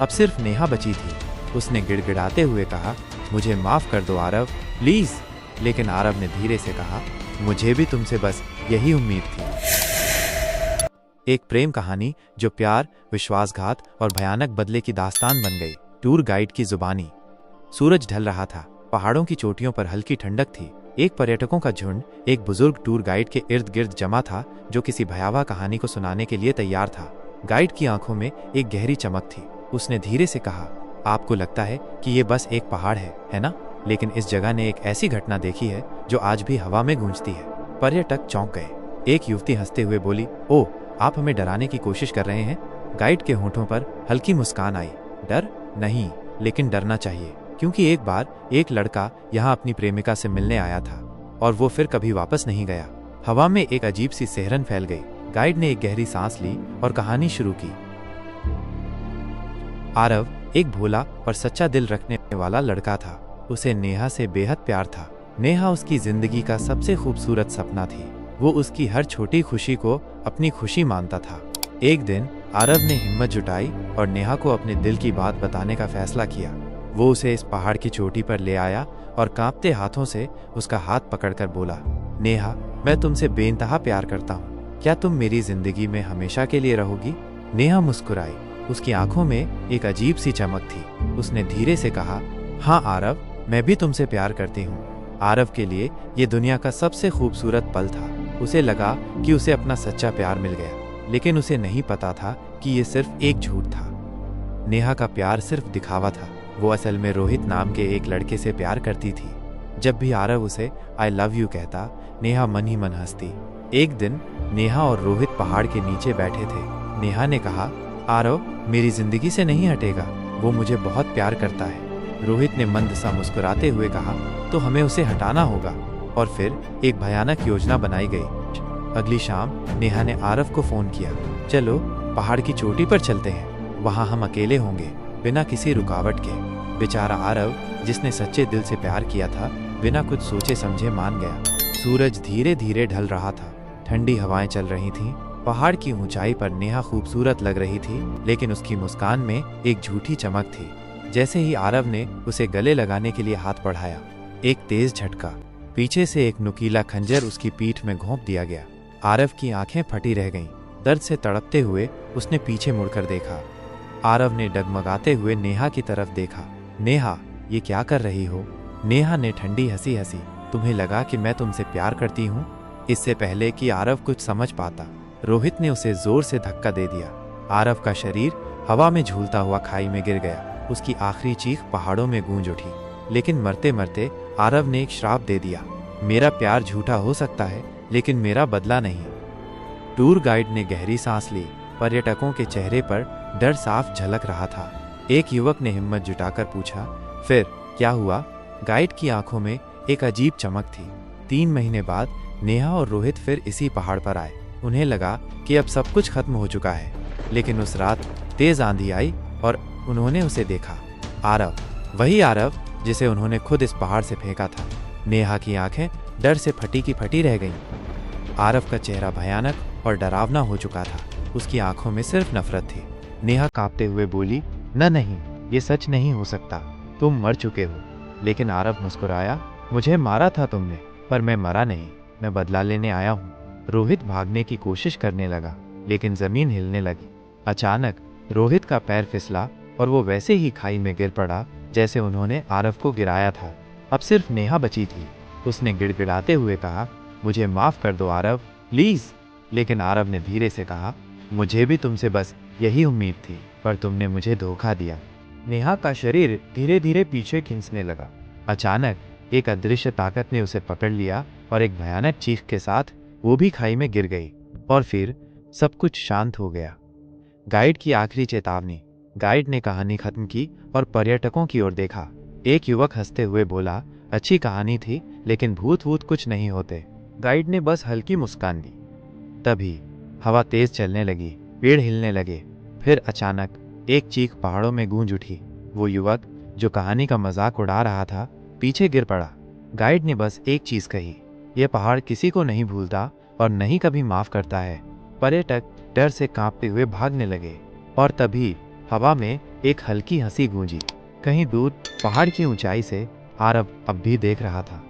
अब सिर्फ नेहा बची थी। उसने गिड़गिड़ाते हुए कहा, मुझे माफ कर दो आरव, प्लीज। लेकिन आरव ने धीरे से कहा, मुझे भी तुमसे बस यही उम्मीद थी। एक प्रेम कहानी जो प्यार, विश्वासघात और भयानक बदले की दास्तान बन गई। टूर गाइड की जुबानी। सूरज ढल रहा था, पहाड़ों की चोटियों पर हल्की ठंडक थी। एक पर्यटकों का झुंड एक बुजुर्ग टूर गाइड के इर्द गिर्द जमा था, जो किसी भयावह कहानी को सुनाने के लिए तैयार था। गाइड की आंखों में एक गहरी चमक थी। उसने धीरे से कहा, आपको लगता है कि ये बस एक पहाड़ है ना? लेकिन इस जगह ने एक ऐसी घटना देखी है जो आज भी हवा में गूंजती है। पर्यटक चौंक गए। एक युवती हंसते हुए बोली, ओह, आप हमें डराने की कोशिश कर रहे हैं? गाइड के होठों पर हल्की मुस्कान आई। डर नहीं, लेकिन डरना चाहिए, क्योंकि एक बार एक लड़का यहाँ अपनी प्रेमिका से मिलने आया था और वो फिर कभी वापस नहीं गया। हवा में एक अजीब सी सिहरन फैल गई। गाइड ने एक गहरी सांस ली और कहानी शुरू की। आरव एक भोला और सच्चा दिल रखने वाला लड़का था। उसे नेहा से बेहद प्यार था। नेहा उसकी जिंदगी का सबसे खूबसूरत सपना थी। वो उसकी हर छोटी खुशी को अपनी खुशी मानता था। एक दिन आरव ने हिम्मत जुटाई और नेहा को अपने दिल की बात बताने का फैसला किया। वो उसे इस पहाड़ की चोटी पर ले आया और कांपते हाथों से उसका हाथ पकड़कर बोला, नेहा, मैं तुमसे बेइंतहा प्यार करता हूँ। क्या तुम मेरी जिंदगी में हमेशा के लिए रहोगी? नेहा मुस्कुराई। उसकी आंखों में एक अजीब सी चमक थी। उसने धीरे से कहा, हाँ आरव, मैं भी तुमसे प्यार करती हूँ। आरव के लिए ये दुनिया का सबसे खूबसूरत पल था। उसे लगा कि उसे अपना सच्चा प्यार मिल गया, लेकिन उसे नहीं पता था कि ये सिर्फ एक झूठ था। नेहा का प्यार सिर्फ दिखावा था। वो असल में रोहित नाम के एक लड़के से प्यार करती थी। जब भी आरव उसे आई लव यू कहता, नेहा मन ही मन हंसती। एक दिन नेहा और रोहित पहाड़ के नीचे बैठे थे। नेहा ने कहा, आरव मेरी जिंदगी से नहीं हटेगा, वो मुझे बहुत प्यार करता है। रोहित ने मंद सा मुस्कुराते हुए कहा, तो हमें उसे हटाना होगा। और फिर एक भयानक योजना बनाई गई। अगली शाम नेहा ने आरव को फोन किया, चलो पहाड़ की चोटी पर चलते हैं, वहां हम अकेले होंगे, बिना किसी रुकावट के। बेचारा आरव, जिसने सच्चे दिल से प्यार किया था, बिना कुछ सोचे समझे मान गया। सूरज धीरे धीरे ढल रहा था। ठंडी हवाएं चल रही थीं। पहाड़ की ऊंचाई पर नेहा खूबसूरत लग रही थी, लेकिन उसकी मुस्कान में एक झूठी चमक थी। जैसे ही आरव ने उसे गले लगाने के लिए हाथ बढ़ाया, एक तेज झटका, पीछे से एक नुकीला खंजर उसकी पीठ में घोंप दिया गया। आरव की आंखें फटी रह गईं। दर्द से तड़पते हुए उसने पीछे मुड़कर देखा। आरव ने डगमगाते हुए नेहा की तरफ देखा। नेहा, ये क्या कर रही हो? नेहा ने ठंडी हंसी हंसी, तुम्हें लगा कि मैं तुमसे प्यार करती हूँ? इससे पहले कि आरव कुछ समझ पाता, रोहित ने उसे जोर से धक्का दे दिया। आरव का शरीर हवा में झूलता हुआ खाई में गिर गया। उसकी आखिरी चीख पहाड़ों में गूंज उठी। लेकिन मरते मरते आरव ने एक श्राप दे दिया, मेरा प्यार झूठा हो सकता है, लेकिन मेरा बदला नहीं। टूर गाइड ने गहरी सांस ली। पर्यटकों के चेहरे पर डर साफ झलक रहा था। एक युवक ने हिम्मत जुटाकर पूछा, फिर क्या हुआ? गाइड की आंखों में एक अजीब चमक थी। 3 महीने बाद नेहा और रोहित फिर इसी पहाड़ पर आए। उन्हें लगा कि अब सब कुछ खत्म हो चुका है, लेकिन उस रात तेज आंधी आई और उन्होंने उसे देखा। आरव, वही आरव जिसे उन्होंने खुद इस पहाड़ से फेंका था। नेहा की आंखें डर से फटी की फटी रह गईं। आरव का चेहरा भयानक और डरावना हो चुका था। उसकी आंखों में सिर्फ नफरत थी। नेहा कांपते हुए बोली, नहीं, ये सच नहीं हो सकता, तुम मर चुके हो। लेकिन आरव मुस्कुराया, मुझे मारा था तुमने, पर मैं मरा नहीं, मैं बदला लेने आया हूँ। रोहित भागने की कोशिश करने लगा, लेकिन जमीन हिलने लगी। अचानक रोहित का पैर फिसला और वो वैसे ही खाई में गिर पड़ा जैसे उन्होंने आरव को गिराया था। अब सिर्फ नेहा बची थी। उसने गिड़गिड़ाते हुए कहा, मुझे माफ कर दो आरव, प्लीज। लेकिन आरव ने धीरे से कहा, मुझे भी तुमसे बस यही उम्मीद थी, पर तुमने मुझे धोखा दिया। नेहा का शरीर धीरे धीरे पीछे खिंचने लगा। अचानक एक अदृश्य ताकत ने उसे पकड़ लिया और एक भयानक चीख के साथ वो भी खाई में गिर गई। और फिर सब कुछ शांत हो गया। गाइड की आखिरी चेतावनी। गाइड ने कहानी खत्म की और पर्यटकों की ओर देखा। एक युवक हंसते हुए बोला, अच्छी कहानी थी, लेकिन भूत वूत कुछ नहीं होते। गाइड ने बस हल्की मुस्कान दी। तभी हवा तेज चलने लगी, पेड़ हिलने लगे। फिर अचानक एक चीख पहाड़ों में गूंज उठी। वो युवक जो कहानी का मजाक उड़ा रहा था, पीछे गिर पड़ा। गाइड ने बस एक चीज कही, यह पहाड़ किसी को नहीं भूलता और नहीं कभी माफ करता है। पर्यटक डर से कांपते हुए भागने लगे और तभी हवा में एक हल्की हंसी गूंजी। कहीं दूर पहाड़ की ऊंचाई से आरव अब भी देख रहा था।